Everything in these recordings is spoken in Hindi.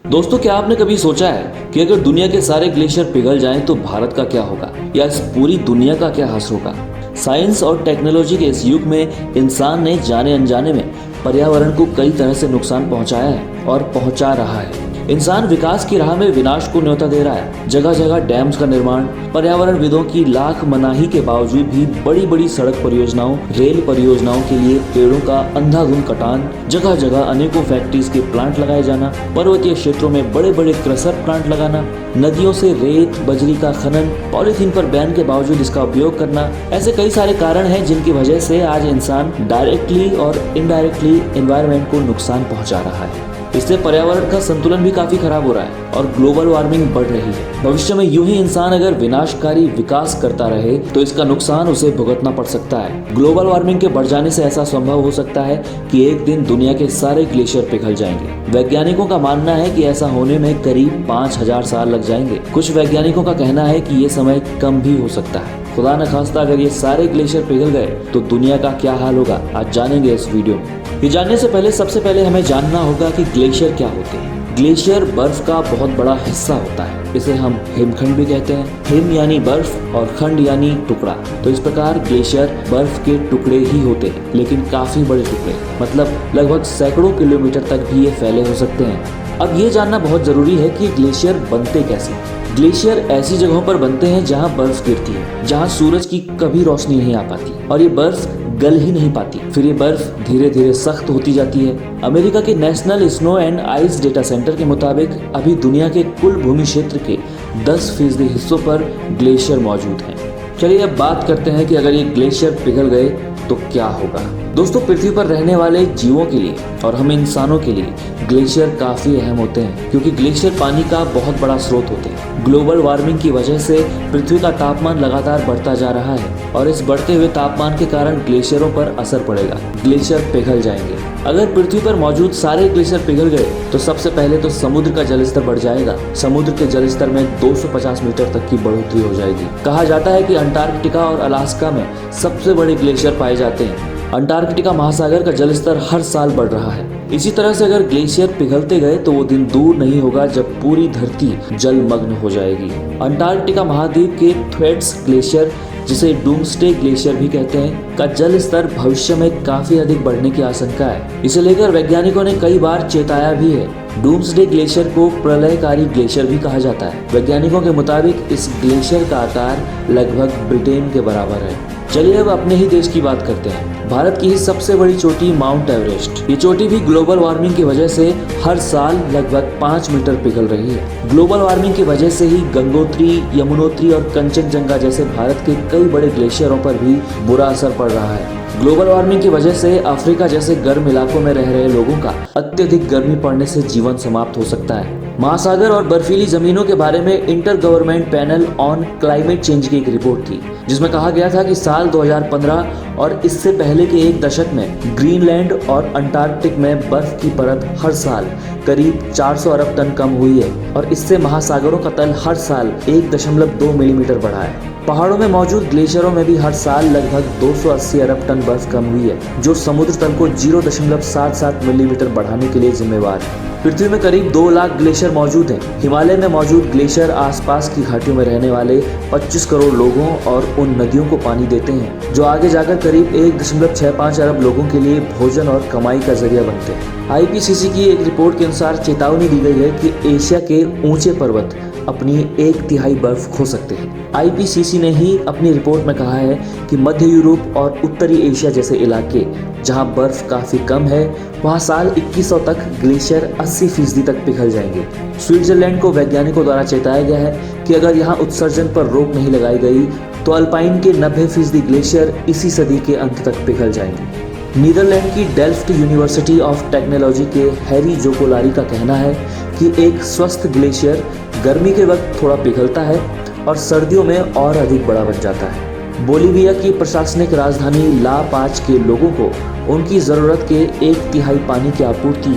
दोस्तों, क्या आपने कभी सोचा है कि अगर दुनिया के सारे ग्लेशियर पिघल जाएं तो भारत का क्या होगा या इस पूरी दुनिया का क्या हाल होगा। साइंस और टेक्नोलॉजी के इस युग में इंसान ने जाने अनजाने में पर्यावरण को कई तरह से नुकसान पहुंचाया है और पहुंचा रहा है। इंसान विकास की राह में विनाश को न्योता दे रहा है। जगह जगह डैम्स का निर्माण, पर्यावरणविदों की लाख मनाही के बावजूद भी बड़ी बड़ी सड़क परियोजनाओं, रेल परियोजनाओं के लिए पेड़ों का अंधाधुंध कटान, जगह जगह अनेकों फैक्ट्रीज के प्लांट लगाए जाना, पर्वतीय क्षेत्रों में बड़े बड़े क्रशर प्लांट लगाना, नदियों से रेत बजरी का खनन, पॉलीथीन पर बैन के बावजूद इसका उपयोग करना, ऐसे कई सारे कारण हैं जिनकी वजह से आज इंसान डायरेक्टली और इनडायरेक्टली एनवायरनमेंट को नुकसान पहुंचा रहा है। इससे पर्यावरण का संतुलन भी काफी खराब हो रहा है और ग्लोबल वार्मिंग बढ़ रही है। भविष्य में यूं ही इंसान अगर विनाशकारी विकास करता रहे तो इसका नुकसान उसे भुगतना पड़ सकता है। ग्लोबल वार्मिंग के बढ़ जाने से ऐसा संभव हो सकता है कि एक दिन दुनिया के सारे ग्लेशियर पिघल जाएंगे। वैज्ञानिकों का मानना है कि ऐसा होने में करीब 5000 साल लग जाएंगे। कुछ वैज्ञानिकों का कहना है कि ये समय कम भी हो सकता है। खुदा न खास्ता अगर ये सारे ग्लेशियर पिघल गए तो दुनिया का क्या हाल होगा, आज जानेंगे इस वीडियो में। ये जानने से पहले सबसे पहले हमें जानना होगा कि ग्लेशियर क्या होते हैं। ग्लेशियर बर्फ का बहुत बड़ा हिस्सा होता है। इसे हम हिमखंड भी कहते हैं। हिम यानी बर्फ और खंड यानी टुकड़ा। तो इस प्रकार ग्लेशियर बर्फ के टुकड़े ही होते हैं, लेकिन काफी बड़े टुकड़े, मतलब लगभग सैकड़ों किलोमीटर तक भी ये फैले हो सकते हैं। अब ये जानना बहुत जरूरी है कि ग्लेशियर बनते कैसे। ग्लेशियर ऐसी जगहों पर बनते हैं जहां बर्फ गिरती है, जहां सूरज की कभी रोशनी नहीं आ पाती और ये बर्फ गल ही नहीं पाती। फिर ये बर्फ धीरे धीरे सख्त होती जाती है। अमेरिका के national snow and ice data centre के मुताबिक अभी दुनिया के कुल भूमि क्षेत्र के 10% हिस्सों पर ग्लेशियर मौजूद हैं। चलिए अब बात करते हैं कि अगर ये ग्लेशियर पिघल गए तो क्या होगा। दोस्तों, पृथ्वी पर रहने वाले जीवों के लिए और हम इंसानों के लिए ग्लेशियर काफी अहम होते हैं, क्योंकि ग्लेशियर पानी का बहुत बड़ा स्रोत होते हैं। ग्लोबल वार्मिंग की वजह से पृथ्वी का तापमान लगातार बढ़ता जा रहा है और इस बढ़ते हुए तापमान के कारण ग्लेशियरों पर असर पड़ेगा। ग्लेशियर पिघल जाएंगे। अगर पृथ्वी पर मौजूद सारे ग्लेशियर पिघल गए तो सबसे पहले तो समुद्र का जलस्तर बढ़ जाएगा। समुद्र के जलस्तर में 250 मीटर तक की बढ़ोतरी हो जाएगी। कहा जाता है कि अंटार्कटिका और अलास्का में सबसे बड़े ग्लेशियर पाए जाते हैं। अंटार्कटिका महासागर का जलस्तर हर साल बढ़ रहा है। इसी तरह से अगर ग्लेशियर पिघलते गए तो वो दिन दूर नहीं होगा जब पूरी धरती जलमग्न हो जाएगी। अंटार्कटिका महाद्वीप के थ्वेट्स ग्लेशियर, जिसे डूम्सडे ग्लेशियर भी कहते हैं, का जल स्तर भविष्य में काफी अधिक बढ़ने की आशंका है। इसे लेकर वैज्ञानिकों ने कई बार चेताया भी है। डूम्सडे ग्लेशियर को प्रलयकारी ग्लेशियर भी कहा जाता है। वैज्ञानिकों के मुताबिक इस ग्लेशियर का आकार लगभग ब्रिटेन के बराबर है। चलिए अब अपने ही देश की बात करते हैं। भारत की ही सबसे बड़ी चोटी माउंट एवरेस्ट। ये चोटी भी ग्लोबल वार्मिंग की वजह से हर साल लगभग 5 मीटर पिघल रही है। ग्लोबल वार्मिंग की वजह से ही गंगोत्री, यमुनोत्री और कंचनजंगा जैसे भारत के कई बड़े ग्लेशियरों पर भी बुरा असर पड़ रहा है। ग्लोबल वार्मिंग की वजह से अफ्रीका जैसे गर्म इलाकों में रह रहे लोगों का अत्यधिक गर्मी पड़ने से जीवन समाप्त हो सकता है। महासागर और बर्फीली जमीनों के बारे में inter government panel on climate change की एक रिपोर्ट थी, जिसमें कहा गया था कि साल 2015 और इससे पहले के एक दशक में ग्रीनलैंड और अंटार्कटिक में बर्फ की परत हर साल करीब 400 अरब टन कम हुई है और इससे महासागरों का तल हर साल 1.2 मिलीमीटर बढ़ा है। पहाड़ों में मौजूद ग्लेशियरों में भी हर साल लगभग 280 अरब टन बर्फ कम हुई है, जो समुद्र तल को 0.77 मिलीमीटर बढ़ाने के लिए जिम्मेवार है। पृथ्वी में करीब 2 लाख ग्लेशियर मौजूद हैं। हिमालय में मौजूद ग्लेशियर आसपास की घाटियों में रहने वाले 25 करोड़ लोगों और उन नदियों को पानी देते हैं, जो आगे जाकर करीब 1.65 अरब लोगों के लिए भोजन और कमाई का जरिया बनते हैं। IPCC की एक रिपोर्ट के अनुसार चेतावनी दी गई है कि एशिया के ऊंचे पर्वत अपनी 1/3 बर्फ खो सकते हैं। IPCC ने ही अपनी रिपोर्ट में कहा है कि मध्य यूरोप और उत्तरी एशिया जैसे इलाके जहां बर्फ काफी कम है, वहां साल 2100 तक ग्लेशियर 80% तक पिघल जाएंगे। स्विट्जरलैंड को वैज्ञानिकों द्वारा चेताया गया है कि अगर यहाँ उत्सर्जन पर रोक नहीं लगाई गई तो अल्पाइन के 90% ग्लेशियर इसी सदी के अंत तक पिघल जाएंगे। नीदरलैंड की डेल्फ्ट यूनिवर्सिटी ऑफ टेक्नोलॉजी के हैरी जोकोलारी का कहना है कि एक स्वस्थ ग्लेशियर गर्मी के वक्त थोड़ा पिघलता है और सर्दियों में और अधिक बड़ा बन जाता है। बोलीविया की प्रशासनिक राजधानी ला पाज के लोगों को उनकी ज़रूरत के 1/3 पानी की आपूर्ति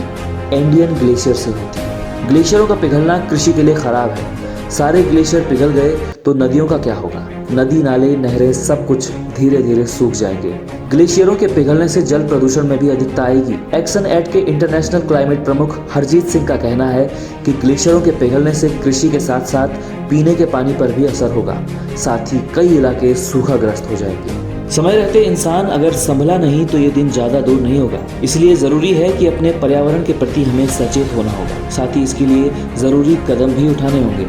एंडियन ग्लेशियर से होती है। ग्लेशियरों का पिघलना कृषि के लिए खराब है। सारे ग्लेशियर पिघल गए तो नदियों का क्या होगा? नदी, नाले, नहरें सब कुछ धीरे धीरे सूख जाएंगे। ग्लेशियरों के पिघलने से जल प्रदूषण में भी अधिकता आएगी। एक्शन एड के इंटरनेशनल क्लाइमेट प्रमुख हरजीत सिंह का कहना है कि ग्लेशियरों के पिघलने से कृषि के साथ साथ पीने के पानी पर भी असर होगा। साथ ही कई इलाके सूखाग्रस्त हो जाएंगे। समय रहते इंसान अगर संभला नहीं तो ये दिन ज्यादा दूर नहीं होगा। इसलिए जरूरी है कि अपने पर्यावरण के प्रति हमें सचेत होना होगा। साथ ही इसके लिए जरूरी कदम भी उठाने होंगे।